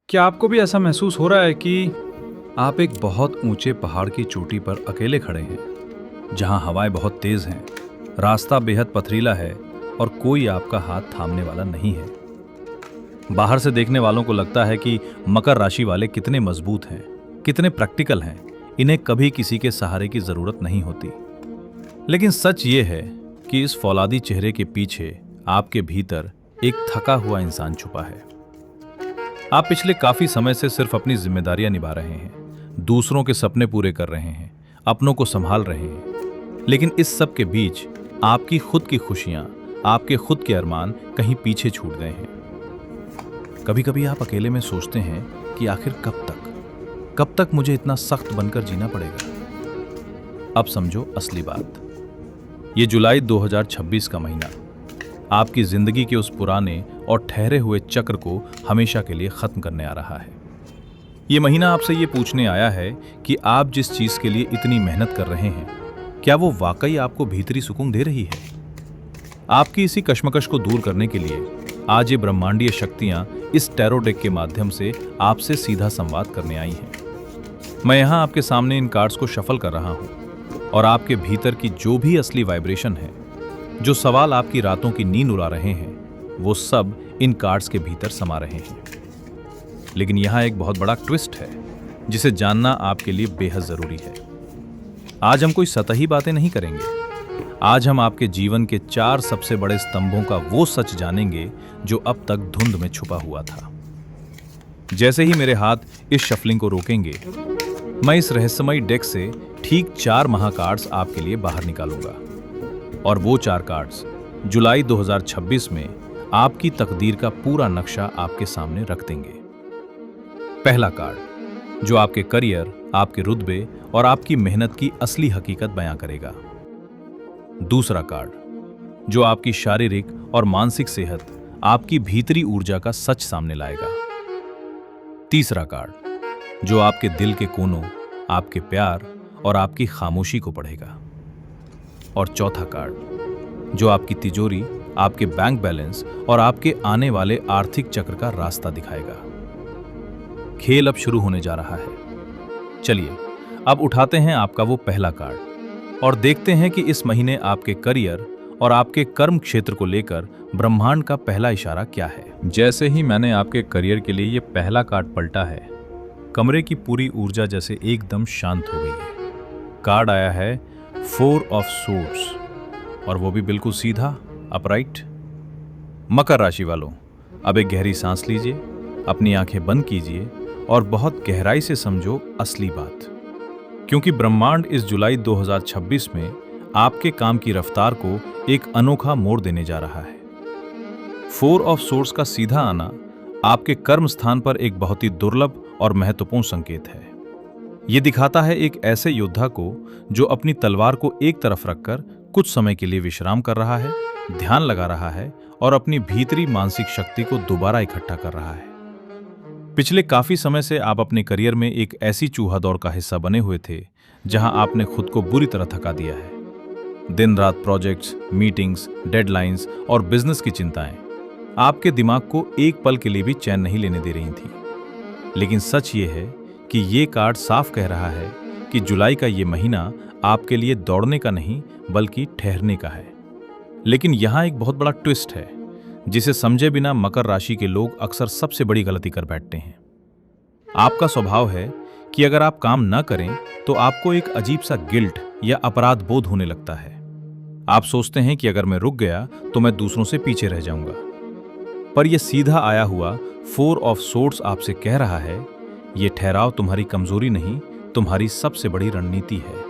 क्या आपको भी ऐसा महसूस हो रहा है कि आप एक बहुत ऊंचे पहाड़ की चोटी पर अकेले खड़े हैं, जहां हवाएं बहुत तेज हैं, रास्ता बेहद पथरीला है और कोई आपका हाथ थामने वाला नहीं है। बाहर से देखने वालों को लगता है कि मकर राशि वाले कितने मजबूत हैं, कितने प्रैक्टिकल हैं, इन्हें कभी किसी के सहारे की जरूरत नहीं होती। लेकिन सच ये है कि इस फौलादी चेहरे के पीछे आपके भीतर एक थका हुआ इंसान छुपा है। आप पिछले काफी समय से सिर्फ अपनी जिम्मेदारियां निभा रहे हैं, दूसरों के सपने पूरे कर रहे हैं, अपनों को संभाल रहे हैं, लेकिन इस सब के बीच आपकी खुद की खुशियां, आपके खुद के अरमान कहीं पीछे छूट गए हैं। कभी कभी आप अकेले में सोचते हैं कि आखिर कब तक मुझे इतना सख्त बनकर जीना पड़ेगा। अब समझो असली बात। ये जुलाई 2026 का महीना आपकी जिंदगी के उस पुराने और ठहरे हुए चक्र को हमेशा के लिए खत्म करने आ रहा है। ये महीना आपसे ये पूछने आया है कि आप जिस चीज के लिए इतनी मेहनत कर रहे हैं, क्या वो वाकई आपको भीतरी सुकून दे रही है। आपकी इसी कश्मकश को दूर करने के लिए आज ये ब्रह्मांडीय शक्तियां इस टैरो डेक के माध्यम से आपसे सीधा संवाद करने आई हैं। मैं यहां आपके सामने इन कार्ड्स को शफल कर रहा हूं और आपके भीतर की जो भी असली वाइब्रेशन है, जो सवाल आपकी रातों की नींद उड़ा रहे हैं, वो सब इन कार्ड्स के भीतर समा रहे हैं। लेकिन यहां एक बहुत बड़ा ट्विस्ट है जिसे जानना आपके लिए बेहद जरूरी है। आज हम कोई सतही बातें नहीं करेंगे। आज हम आपके जीवन के 4 सबसे बड़े स्तंभों का वो सच जानेंगे जो अब तक धुंध में छुपा हुआ था। जैसे ही मेरे हाथ इस शफलिंग को रोकेंगे, मैं इस रहस्यमयी डेक से ठीक 4 महाकार्ड्स आपके लिए बाहर निकालूंगा और वो 4 कार्ड्स जुलाई 2026 में आपकी तकदीर का पूरा नक्शा आपके सामने रख देंगे। पहला कार्ड जो आपके करियर, आपके रुतबे और आपकी मेहनत की असली हकीकत बयां करेगा। दूसरा कार्ड जो आपकी शारीरिक और मानसिक सेहत, आपकी भीतरी ऊर्जा का सच सामने लाएगा। तीसरा कार्ड जो आपके दिल के कोनों, आपके प्यार और आपकी खामोशी को पढ़ेगा। और चौथा कार्ड जो आपकी तिजोरी, आपके बैंक बैलेंस और आपके आने वाले आर्थिक चक्र का रास्ता दिखाएगा। खेल अब शुरू होने जा रहा है। चलिए अब उठाते हैं आपका वो पहला कार्ड और देखते हैं कि इस महीने आपके करियर और आपके कर्म क्षेत्र को लेकर ब्रह्मांड का पहला इशारा क्या है। जैसे ही मैंने आपके करियर के लिए ये पहला कार्ड पलटा है, कमरे की पूरी ऊर्जा जैसे एकदम शांत हो गई है। कार्ड आया है 4 ऑफ सोर्ड्स और वो भी बिल्कुल सीधा, अपराइट। मकर राशि वालों, अब एक गहरी सांस लीजिए, अपनी आंखें बंद कीजिए और बहुत गहराई से समझो असली बात, क्योंकि ब्रह्मांड इस जुलाई 2026 में आपके काम की रफ्तार को एक अनोखा मोड़ देने जा रहा है। 4 ऑफ सोर्ड्स का सीधा आना आपके कर्म स्थान पर एक बहुत ही दुर्लभ और महत्वपूर्ण संकेत है। यह दिखाता है एक ऐसे योद्धा को जो अपनी तलवार को एक तरफ रखकर कुछ समय के लिए विश्राम कर रहा है, ध्यान लगा रहा है और अपनी भीतरी मानसिक शक्ति को दोबारा इकट्ठा कर रहा है। पिछले काफी समय से आप अपने करियर में एक ऐसी चूहा दौड़ का हिस्सा बने हुए थे जहां आपने खुद को बुरी तरह थका दिया है। दिन रात प्रोजेक्ट्स, मीटिंग्स, डेडलाइंस और बिजनेस की चिंताएं आपके दिमाग को एक पल के लिए भी चैन नहीं लेने दे रही थी। लेकिन सच ये है कि ये कार्ड साफ कह रहा है कि जुलाई का ये महीना आपके लिए दौड़ने का नहीं बल्कि ठहरने का है। लेकिन यहां एक बहुत बड़ा ट्विस्ट है जिसे समझे बिना मकर राशि के लोग अक्सर सबसे बड़ी गलती कर बैठते हैं। आपका स्वभाव है कि अगर आप काम न करें तो आपको एक अजीब सा गिल्ट या अपराध बोध होने लगता है। आप सोचते हैं कि अगर मैं रुक गया तो मैं दूसरों से पीछे रह जाऊंगा। पर यह सीधा आया हुआ 4 ऑफ सोर्ड्स आपसे कह रहा है, यह ठहराव तुम्हारी कमजोरी नहीं, तुम्हारी सबसे बड़ी रणनीति है।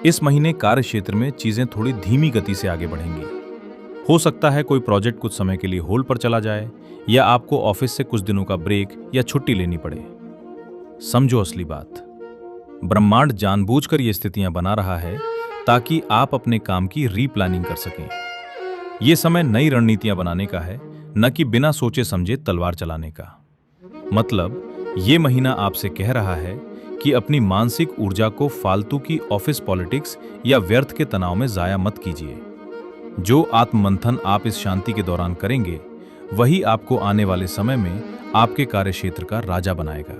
इस महीने कार्य क्षेत्र में चीजें थोड़ी धीमी गति से आगे बढ़ेंगी। हो सकता है कोई प्रोजेक्ट कुछ समय के लिए होल्ड पर चला जाए या आपको ऑफिस से कुछ दिनों का ब्रेक या छुट्टी लेनी पड़े। समझो असली बात, ब्रह्मांड जानबूझकर ये स्थितियां बना रहा है ताकि आप अपने काम की रीप्लानिंग कर सकें। यह समय नई रणनीतियां बनाने का है, न कि बिना सोचे समझे तलवार चलाने का। मतलब ये महीना आपसे कह रहा है कि अपनी मानसिक ऊर्जा को फालतू की ऑफिस पॉलिटिक्स या व्यर्थ के तनाव में जाया मत कीजिए। जो आत्ममंथन आप इस शांति के दौरान करेंगे, वही आपको आने वाले समय में आपके कार्यक्षेत्र का राजा बनाएगा।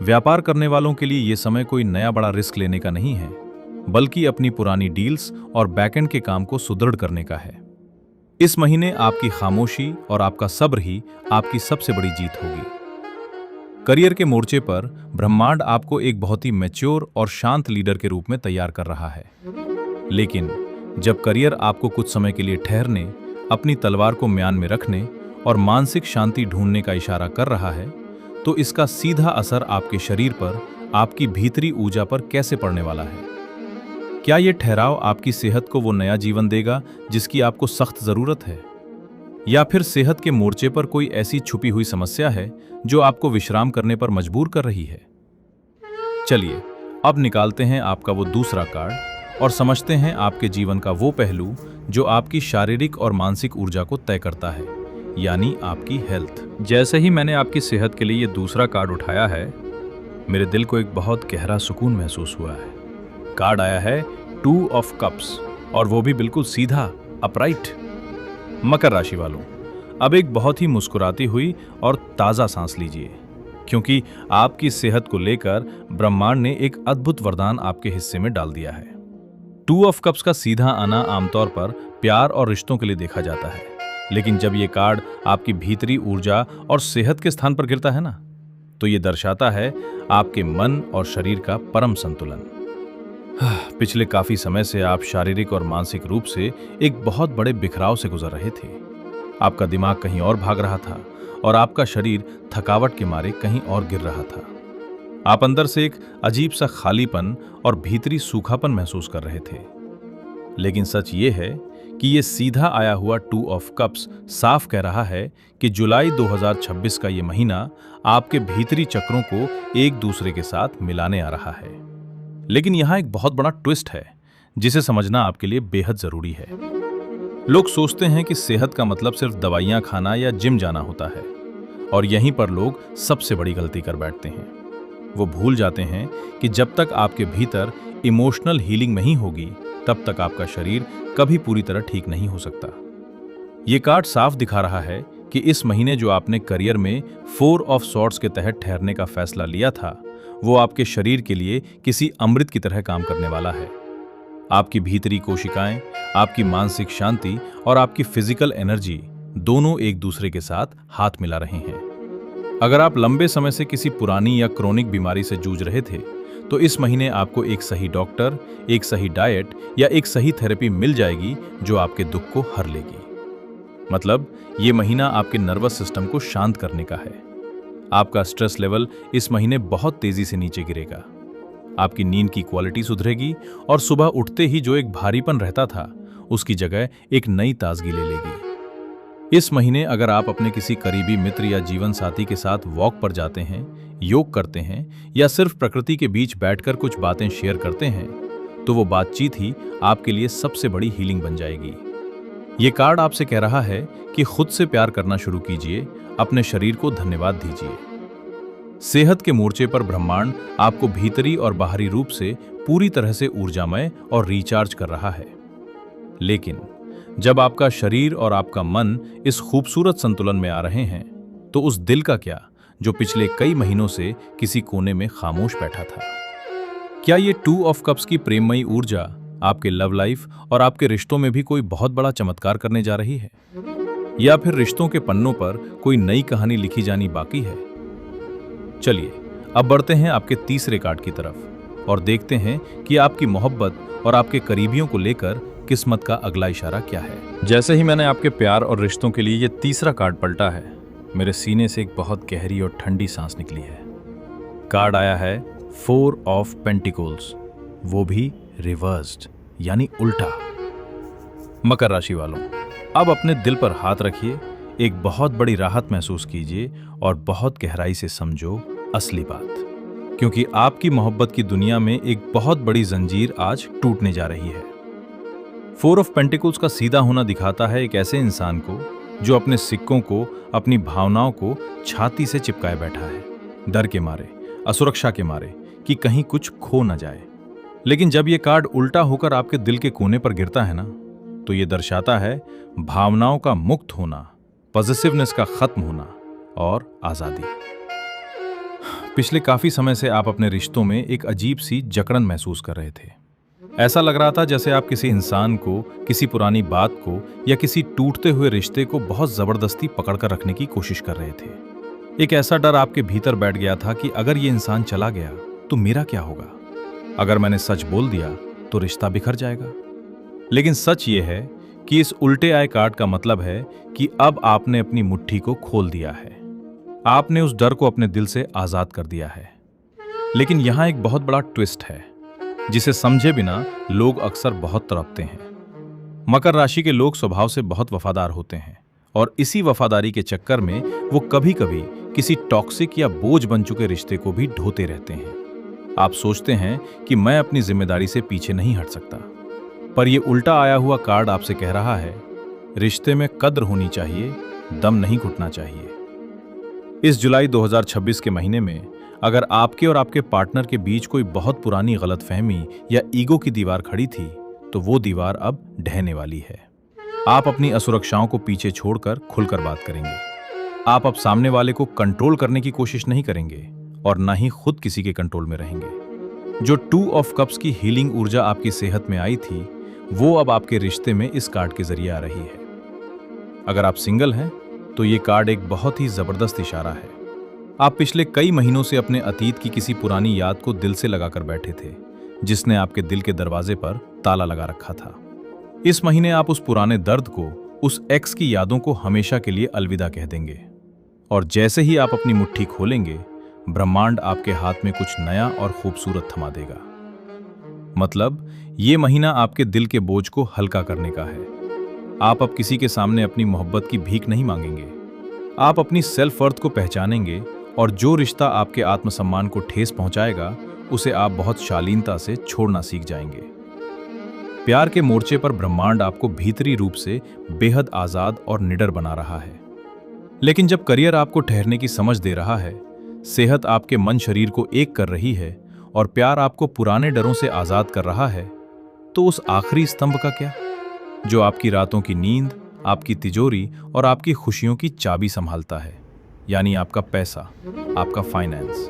व्यापार करने वालों के लिए यह समय कोई नया बड़ा रिस्क लेने का नहीं है, बल्कि अपनी पुरानी डील्स और बैकएंड के काम को सुदृढ़ करने का है। इस महीने आपकी खामोशी और आपका सब्र ही आपकी सबसे बड़ी जीत होगी। करियर के मोर्चे पर ब्रह्मांड आपको एक बहुत ही मैच्योर और शांत लीडर के रूप में तैयार कर रहा है। लेकिन जब करियर आपको कुछ समय के लिए ठहरने, अपनी तलवार को म्यान में रखने और मानसिक शांति ढूंढने का इशारा कर रहा है, तो इसका सीधा असर आपके शरीर पर, आपकी भीतरी ऊर्जा पर कैसे पड़ने वाला है? क्या यह ठहराव आपकी सेहत को वो नया जीवन देगा जिसकी आपको सख्त जरूरत है? या फिर सेहत के मोर्चे पर कोई ऐसी छुपी हुई समस्या है जो आपको विश्राम करने पर मजबूर कर रही है? चलिए अब निकालते हैं आपका वो दूसरा कार्ड और समझते हैं आपके जीवन का वो पहलू जो आपकी शारीरिक और मानसिक ऊर्जा को तय करता है, यानी आपकी हेल्थ। जैसे ही मैंने आपकी सेहत के लिए ये दूसरा कार्ड उठाया है, मेरे दिल को एक बहुत गहरा सुकून महसूस हुआ है। कार्ड आया है 2 ऑफ कप्स, और वो भी बिल्कुल सीधा, अपराइट। मकर राशि वालों, अब एक बहुत ही मुस्कुराती हुई और ताज़ा सांस लीजिए, क्योंकि आपकी सेहत को लेकर ब्रह्मांड ने एक अद्भुत वरदान आपके हिस्से में डाल दिया है। 2 ऑफ कप्स का सीधा आना आमतौर पर प्यार और रिश्तों के लिए देखा जाता है, लेकिन जब ये कार्ड आपकी भीतरी ऊर्जा और सेहत के स्थान पर गिरता है ना, तो ये दर्शाता है आपके मन और शरीर का परम संतुलन। पिछले काफी समय से आप शारीरिक और मानसिक रूप से एक बहुत बड़े बिखराव से गुजर रहे थे। आपका दिमाग कहीं और भाग रहा था और आपका शरीर थकावट के मारे कहीं और गिर रहा था। आप अंदर से एक अजीब सा खालीपन और भीतरी सूखापन महसूस कर रहे थे। लेकिन सच ये है कि ये सीधा आया हुआ 2 ऑफ कप्स साफ कह रहा है कि जुलाई 2026 का ये महीना आपके भीतरी चक्रों को एक दूसरे के साथ मिलाने आ रहा है। लेकिन यहां एक बहुत बड़ा ट्विस्ट है जिसे समझना आपके लिए बेहद जरूरी है। लोग सोचते हैं कि सेहत का मतलब सिर्फ दवाइयां खाना या जिम जाना होता है, और यहीं पर लोग सबसे बड़ी गलती कर बैठते हैं। वो भूल जाते हैं कि जब तक आपके भीतर इमोशनल हीलिंग नहीं होगी, तब तक आपका शरीर कभी पूरी तरह ठीक नहीं हो सकता। ये कार्ड साफ दिखा रहा है कि इस महीने जो आपने करियर में 4 ऑफ सॉर्ड्स के तहत ठहरने का फैसला लिया था, वो आपके शरीर के लिए किसी अमृत की तरह काम करने वाला है। आपकी भीतरी कोशिकाएं, आपकी मानसिक शांति और आपकी फिजिकल एनर्जी दोनों एक दूसरे के साथ हाथ मिला रहे हैं। अगर आप लंबे समय से किसी पुरानी या क्रोनिक बीमारी से जूझ रहे थे, तो इस महीने आपको एक सही डॉक्टर, एक सही डाइट या एक सही थेरेपी मिल जाएगी जो आपके दुख को हर लेगी। मतलब ये महीना आपके नर्वस सिस्टम को शांत करने का है। आपका स्ट्रेस लेवल इस महीने बहुत तेजी से नीचे गिरेगा। आपकी नींद की क्वालिटी सुधरेगी और सुबह उठते ही जो एक भारीपन रहता था, उसकी जगह एक नई ताजगी ले लेगी। इस महीने अगर आप अपने किसी करीबी मित्र या जीवन साथी के साथ वॉक पर जाते हैं, योग करते हैं या सिर्फ प्रकृति के बीच बैठकर कुछ बातें शेयर करते हैं, तो वो बातचीत ही आपके लिए सबसे बड़ी हीलिंग बन जाएगी। ये कार्ड आपसे कह रहा है कि खुद से प्यार करना शुरू कीजिए, अपने शरीर को धन्यवाद दीजिए। सेहत के मोर्चे पर ब्रह्मांड आपको भीतरी और बाहरी रूप से पूरी तरह से ऊर्जामय और रिचार्ज कर रहा है। लेकिन जब आपका शरीर और आपका मन इस खूबसूरत संतुलन में आ रहे हैं, तो उस दिल का क्या जो पिछले कई महीनों से किसी कोने में खामोश बैठा था? क्या ये 2 ऑफ कप्स की प्रेममयी ऊर्जा आपके लव लाइफ और आपके रिश्तों में भी कोई बहुत बड़ा चमत्कार करने जा रही है? या फिर रिश्तों के पन्नों पर कोई नई कहानी लिखी जानी बाकी है? चलिए अब बढ़ते हैं आपके तीसरे कार्ड की तरफ और देखते हैं कि आपकी मोहब्बत और आपके करीबियों को लेकर किस्मत का अगला इशारा क्या है। जैसे ही मैंने आपके प्यार और रिश्तों के लिए ये तीसरा कार्ड पलटा है, मेरे सीने से एक बहुत गहरी और ठंडी सांस निकली है। कार्ड आया है 4 ऑफ पेंटिकल्स, वो भी रिवर्स्ड यानी उल्टा। मकर राशि वालों, अब अपने दिल पर हाथ रखिए, एक बहुत बड़ी राहत महसूस कीजिए और बहुत गहराई से समझो असली बात, क्योंकि आपकी मोहब्बत की दुनिया में एक बहुत बड़ी जंजीर आज टूटने जा रही है। 4 ऑफ पेंटिकल्स का सीधा होना दिखाता है एक ऐसे इंसान को जो अपने सिक्कों को, अपनी भावनाओं को छाती से चिपकाए बैठा है, डर के मारे, असुरक्षा के मारे कि कहीं कुछ खो न जाए। लेकिन जब ये कार्ड उल्टा होकर आपके दिल के कोने पर गिरता है ना, तो ये दर्शाता है भावनाओं का मुक्त होना, पॉजिटिवनेस का खत्म होना, और आज़ादी। पिछले काफ़ी समय से आप अपने रिश्तों में एक अजीब सी जकड़न महसूस कर रहे थे। ऐसा लग रहा था जैसे आप किसी इंसान को, किसी पुरानी बात को या किसी टूटते हुए रिश्ते को बहुत ज़बरदस्ती पकड़कर रखने की कोशिश कर रहे थे। एक ऐसा डर आपके भीतर बैठ गया था कि अगर ये इंसान चला गया तो मेरा क्या होगा? अगर मैंने सच बोल दिया तो रिश्ता बिखर जाएगा। लेकिन सच ये है कि इस उल्टे आए कार्ड का मतलब है कि अब आपने अपनी मुट्ठी को खोल दिया है। आपने उस डर को अपने दिल से आज़ाद कर दिया है। लेकिन यहां एक बहुत बड़ा ट्विस्ट है जिसे समझे बिना लोग अक्सर बहुत तड़पते हैं। मकर राशि के लोग स्वभाव से बहुत वफादार होते हैं और इसी वफादारी के चक्कर में वो कभी कभी किसी टॉक्सिक या बोझ बन चुके रिश्ते को भी ढोते रहते हैं। आप सोचते हैं कि मैं अपनी जिम्मेदारी से पीछे नहीं हट सकता, पर यह उल्टा आया हुआ कार्ड आपसे कह रहा है, रिश्ते में कद्र होनी चाहिए, दम नहीं घुटना चाहिए। इस जुलाई 2026 के महीने में अगर आपके और आपके पार्टनर के बीच कोई बहुत पुरानी गलतफहमी या ईगो की दीवार खड़ी थी, तो वो दीवार अब ढहने वाली है। आप अपनी असुरक्षाओं को पीछे छोड़कर खुलकर बात करेंगे। आप अब सामने वाले को कंट्रोल करने की कोशिश नहीं करेंगे और ना ही खुद किसी के कंट्रोल में रहेंगे। जो 2 ऑफ कप्स की हीलिंग ऊर्जा आपकी सेहत में आई थी, वो अब आपके रिश्ते में इस कार्ड के जरिए आ रही है। अगर आप सिंगल हैं तो ये कार्ड एक बहुत ही जबरदस्त इशारा है। आप पिछले कई महीनों से अपने अतीत की किसी पुरानी याद को दिल से लगाकर बैठे थे, जिसने आपके दिल के दरवाजे पर ताला लगा रखा था। इस महीने आप उस पुराने दर्द को, उस एक्स की यादों को हमेशा के लिए अलविदा कह देंगे। और जैसे ही आप अपनी मुट्ठी खोलेंगे, ब्रह्मांड आपके हाथ में कुछ नया और खूबसूरत थमा देगा। मतलब ये महीना आपके दिल के बोझ को हल्का करने का है। आप अब किसी के सामने अपनी मोहब्बत की भीख नहीं मांगेंगे। आप अपनी सेल्फ वर्थ को पहचानेंगे और जो रिश्ता आपके आत्मसम्मान को ठेस पहुंचाएगा, उसे आप बहुत शालीनता से छोड़ना सीख जाएंगे। प्यार के मोर्चे पर ब्रह्मांड आपको भीतरी रूप से बेहद आजाद और निडर बना रहा है। लेकिन जब करियर आपको ठहरने की समझ दे रहा है, सेहत आपके मन शरीर को एक कर रही है और प्यार आपको पुराने डरों से आजाद कर रहा है, तो उस आखिरी स्तंभ का क्या, जो आपकी रातों की नींद, आपकी तिजोरी और आपकी खुशियों की चाबी संभालता है, यानी आपका पैसा, आपका फाइनेंस।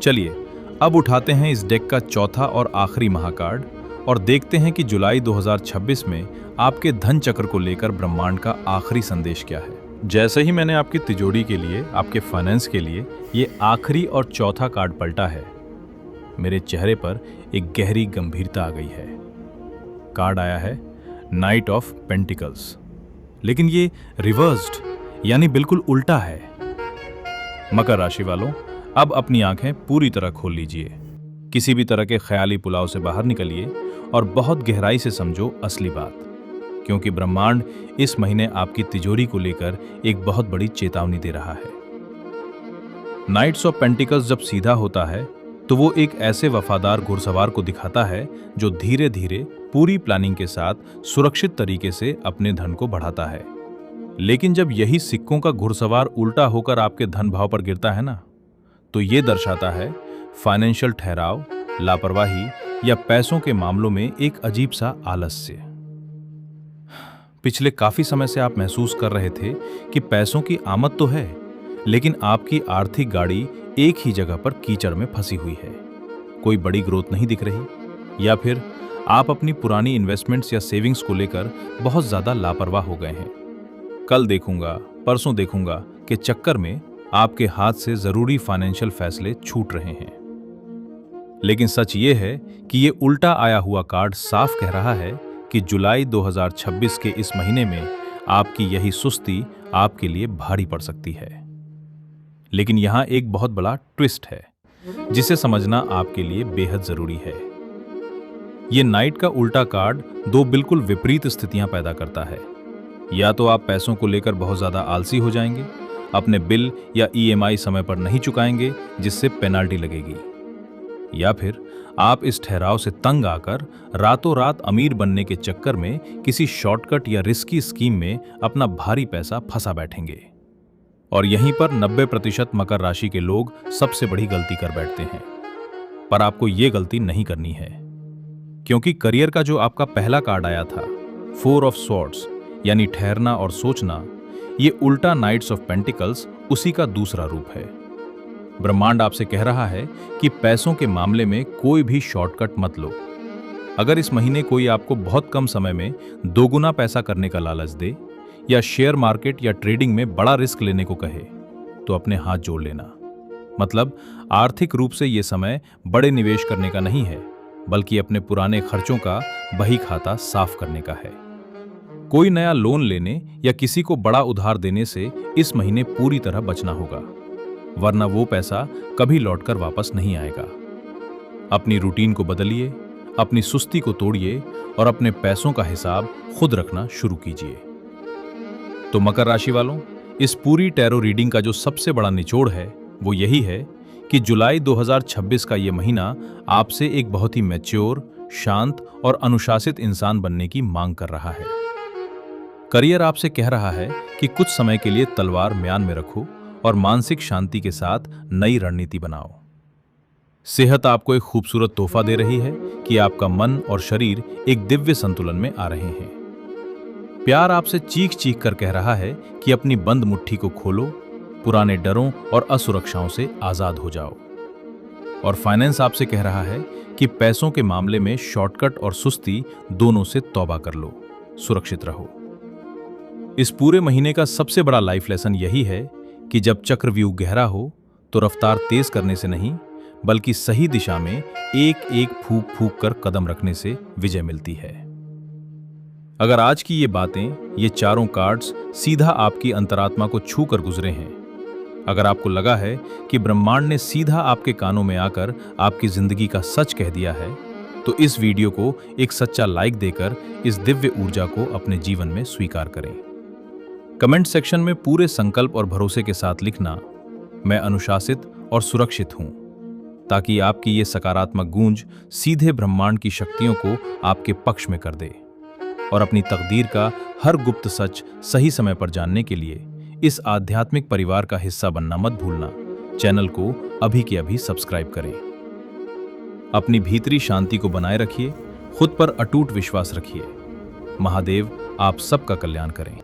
चलिए अब उठाते हैं इस डेक का चौथा और आखिरी महाकार्ड और देखते हैं कि जुलाई 2026 में आपके धन चक्र को लेकर ब्रह्मांड का आखिरी संदेश क्या है। जैसे ही मैंने आपकी तिजोरी के लिए, आपके फाइनेंस के लिए ये आखिरी और चौथा कार्ड पलटा है, मेरे चेहरे पर एक गहरी गंभीरता आ गई है। कार्ड आया है नाइट ऑफ पेंटिकल्स, लेकिन ये रिवर्स्ड यानी बिल्कुल उल्टा है। मकर राशि वालों, अब अपनी आंखें पूरी तरह खोल लीजिए। किसी भी तरह के ख्याली पुलाव से बाहर निकलिए और बहुत गहराई से समझो असली बात, क्योंकि ब्रह्मांड इस महीने आपकी तिजोरी को लेकर एक बहुत बड़ी चेतावनी दे रहा है। नाइट्स ऑफ पेंटिकल्स जब सीधा होता है तो वो एक ऐसे वफादार घुड़सवार को दिखाता है जो धीरे धीरे पूरी प्लानिंग के साथ सुरक्षित तरीके से अपने धन को बढ़ाता है। लेकिन जब यही सिक्कों का घुड़सवार उल्टा होकर आपके धन भाव पर गिरता है ना, तो ये दर्शाता है फाइनेंशियल ठहराव, लापरवाही या पैसों के मामलों में एक अजीब सा आलस्य। पिछले काफी समय से आप महसूस कर रहे थे कि पैसों की आमद तो है, लेकिन आपकी आर्थिक गाड़ी एक ही जगह पर कीचड़ में फंसी हुई है। कोई बड़ी ग्रोथ नहीं दिख रही, या फिर आप अपनी पुरानी इन्वेस्टमेंट्स या सेविंग्स को लेकर बहुत ज्यादा लापरवाह हो गए हैं। कल देखूंगा, परसों देखूंगा के चक्कर में आपके हाथ से जरूरी फाइनेंशियल फैसले छूट रहे हैं। लेकिन सच ये है कि ये उल्टा आया हुआ कार्ड साफ कह रहा है कि जुलाई 2026 के इस महीने में आपकी यही सुस्ती आपके लिए भारी पड़ सकती है। लेकिन यहां एक बहुत बड़ा ट्विस्ट है जिसे समझना आपके लिए बेहद जरूरी है। ये नाइट का उल्टा कार्ड दो बिल्कुल विपरीत स्थितियां पैदा करता है। या तो आप पैसों को लेकर बहुत ज्यादा आलसी हो जाएंगे, अपने बिल या ईएमआई समय पर नहीं चुकाएंगे जिससे पेनाल्टी लगेगी, या फिर आप इस ठहराव से तंग आकर रातों रात अमीर बनने के चक्कर में किसी शॉर्टकट या रिस्की स्कीम में अपना भारी पैसा फंसा बैठेंगे। और यहीं पर 90% मकर राशि के लोग सबसे बड़ी गलती कर बैठते हैं। पर आपको यह गलती नहीं करनी है, क्योंकि करियर का जो आपका पहला कार्ड आया था, 4 ऑफ स्वॉर्ड्स यानी ठहरना और सोचना, ये उल्टा नाइट्स ऑफ पेंटिकल्स उसी का दूसरा रूप है। ब्रह्मांड आपसे कह रहा है कि पैसों के मामले में कोई भी शॉर्टकट मत लो। अगर इस महीने कोई आपको बहुत कम समय में दोगुना पैसा करने का लालच दे या शेयर मार्केट या ट्रेडिंग में बड़ा रिस्क लेने को कहे, तो अपने हाथ जोड़ लेना। मतलब आर्थिक रूप से ये समय बड़े निवेश करने का नहीं है, बल्कि अपने पुराने खर्चों का बही खाता साफ करने का है। कोई नया लोन लेने या किसी को बड़ा उधार देने से इस महीने पूरी तरह बचना होगा, वरना वो पैसा कभी लौटकर वापस नहीं आएगा। अपनी रूटीन को बदलिए, अपनी सुस्ती को तोड़िए और अपने पैसों का हिसाब खुद रखना शुरू कीजिए। तो मकर राशि वालों, इस पूरी टैरो रीडिंग का जो सबसे बड़ा निचोड़ है वो यही है कि जुलाई 2026 का ये महीना आपसे एक बहुत ही मैच्योर, शांत और अनुशासित इंसान बनने की मांग कर रहा है। करियर आपसे कह रहा है कि कुछ समय के लिए तलवार म्यान में रखो और मानसिक शांति के साथ नई रणनीति बनाओ। सेहत आपको एक खूबसूरत तोहफा दे रही है कि आपका मन और शरीर एक दिव्य संतुलन में आ रहे हैं। प्यार आपसे चीख चीख कर कह रहा है कि अपनी बंद मुट्ठी को खोलो, पुराने डरों और असुरक्षाओं से आजाद हो जाओ। और फाइनेंस आपसे कह रहा है कि पैसों के मामले में शॉर्टकट और सुस्ती दोनों से तौबा कर लो, सुरक्षित रहो। इस पूरे महीने का सबसे बड़ा लाइफ लेसन यही है कि जब चक्रव्यूह गहरा हो तो रफ्तार तेज करने से नहीं, बल्कि सही दिशा में एक एक फूंक फूंक कर कदम रखने से विजय मिलती है। अगर आज की ये बातें, ये चारों कार्ड्स सीधा आपकी अंतरात्मा को छू कर गुजरे हैं, अगर आपको लगा है कि ब्रह्मांड ने सीधा आपके कानों में आकर आपकी जिंदगी का सच कह दिया है, तो इस वीडियो को एक सच्चा लाइक देकर इस दिव्य ऊर्जा को अपने जीवन में स्वीकार करें। कमेंट सेक्शन में पूरे संकल्प और भरोसे के साथ लिखना, मैं अनुशासित और सुरक्षित हूं, ताकि आपकी ये सकारात्मक गूंज सीधे ब्रह्मांड की शक्तियों को आपके पक्ष में कर दे। और अपनी तकदीर का हर गुप्त सच सही समय पर जानने के लिए इस आध्यात्मिक परिवार का हिस्सा बनना मत भूलना। चैनल को अभी के अभी सब्सक्राइब करें। अपनी भीतरी शांति को बनाए रखिए, खुद पर अटूट विश्वास रखिए। महादेव आप सबका कल्याण करें।